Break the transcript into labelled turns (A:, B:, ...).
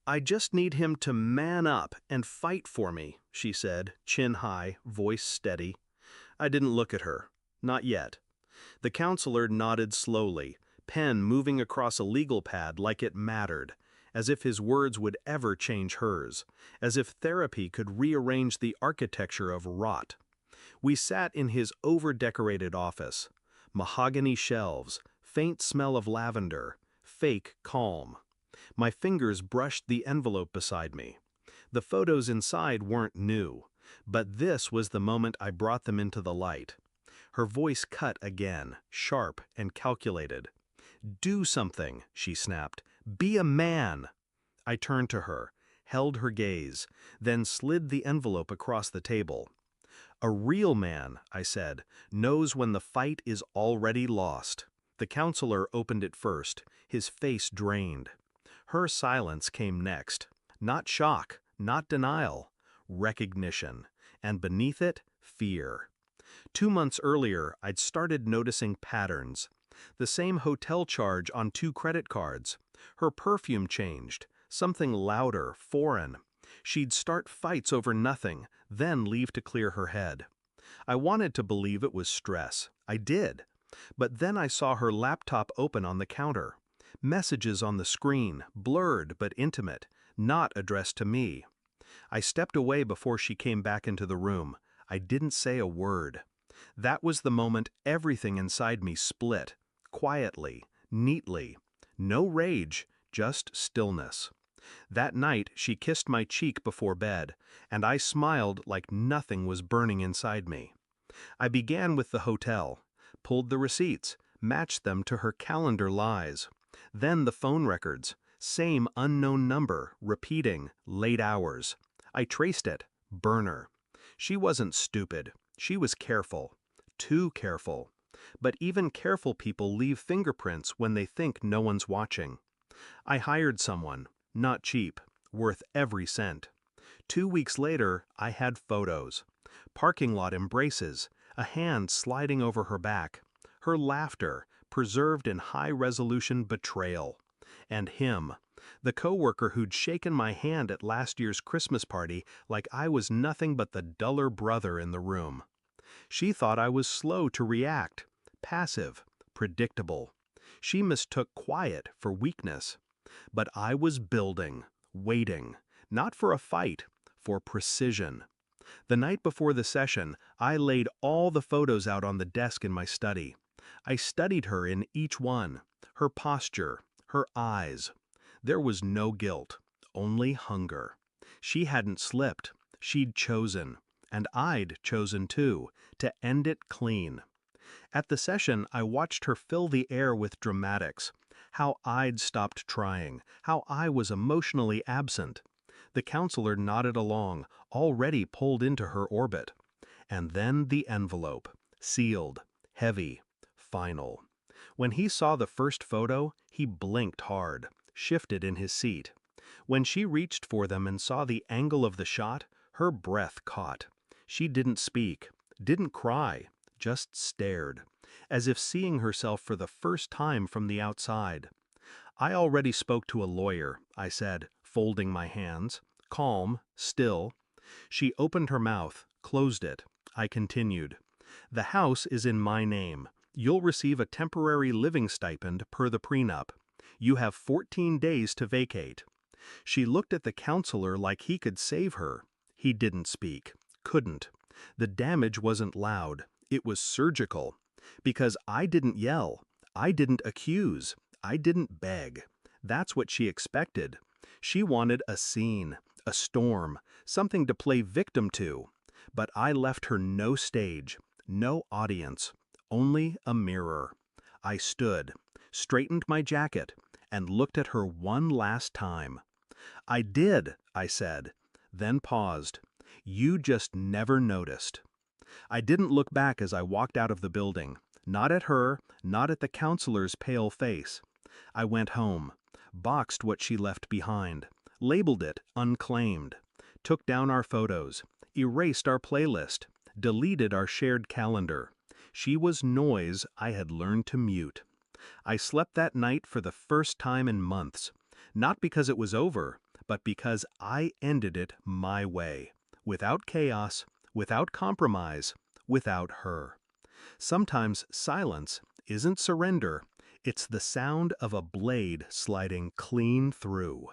A: "I just need him to man up and fight for me," she said, chin high, voice steady. I didn't look at her. Not yet. The counselor nodded slowly, pen moving across a legal pad like it mattered, as if his words would ever change hers, as if therapy could rearrange the architecture of rot. We sat in his over-decorated office. Mahogany shelves, faint smell of lavender, fake calm. My fingers brushed the envelope beside me. The photos inside weren't new, but this was the moment I brought them into the light. Her voice cut again, sharp and calculated. "Do something," she snapped. "Be a man." I turned to her, held her gaze, then slid the envelope across the table. "A real man," I said, "knows when the fight is already lost." The counselor opened it first, his face drained. Her silence came next. Not shock, not denial, recognition, and beneath it, fear. 2 months earlier, I'd started noticing patterns. The same hotel charge on 2 credit cards. Her perfume changed, something louder, foreign. She'd start fights over nothing, then leave to clear her head. I wanted to believe it was stress. I did. But then I saw her laptop open on the counter. Messages on the screen, blurred but intimate, not addressed to me. I stepped away before she came back into the room. I didn't say a word. That was the moment everything inside me split. Quietly, neatly. No rage, just stillness. That night she kissed my cheek before bed, and I smiled like nothing was burning inside me. I began with the hotel, pulled the receipts, matched them to her calendar lies. Then the phone records, same unknown number, repeating, late hours. I traced it, burner. She wasn't stupid. She was careful. Too careful. But even careful people leave fingerprints when they think no one's watching. I hired someone, not cheap, worth every cent. 2 weeks later, I had photos. Parking lot embraces, a hand sliding over her back. Her laughter, preserved in high-resolution betrayal. And him, the coworker who'd shaken my hand at last year's Christmas party like I was nothing but the duller brother in the room. She thought I was slow to react, passive, predictable. She mistook quiet for weakness. But I was building, waiting, not for a fight, for precision. The night before the session, I laid all the photos out on the desk in my study. I studied her in each one, her posture, her eyes. There was no guilt, only hunger. She hadn't slipped, she'd chosen, and I'd chosen too, to end it clean. At the session, I watched her fill the air with dramatics, how I'd stopped trying, how I was emotionally absent. The counselor nodded along, already pulled into her orbit. And then the envelope, sealed, heavy, final. When he saw the first photo, he blinked hard, shifted in his seat. When she reached for them and saw the angle of the shot, her breath caught. She didn't speak, didn't cry, just stared, as if seeing herself for the first time from the outside. "I already spoke to a lawyer," I said, folding my hands, calm, still. She opened her mouth, closed it. I continued. "The house is in my name. You'll receive a temporary living stipend per the prenup. You have 14 days to vacate." She looked at the counselor like he could save her. He didn't speak, couldn't. The damage wasn't loud, it was surgical. Because I didn't yell, I didn't accuse, I didn't beg. That's what she expected. She wanted a scene, a storm, something to play victim to. But I left her no stage, no audience, only a mirror. I stood, straightened my jacket, and looked at her one last time. "I did," I said, then paused. "You just never noticed." I didn't look back as I walked out of the building, not at her, not at the counselor's pale face. I went home, boxed what she left behind, labeled it unclaimed, took down our photos, erased our playlist, deleted our shared calendar. She was noise I had learned to mute. I slept that night for the first time in months, not because it was over, but because I ended it my way, without chaos, without compromise, without her. Sometimes silence isn't surrender, it's the sound of a blade sliding clean through.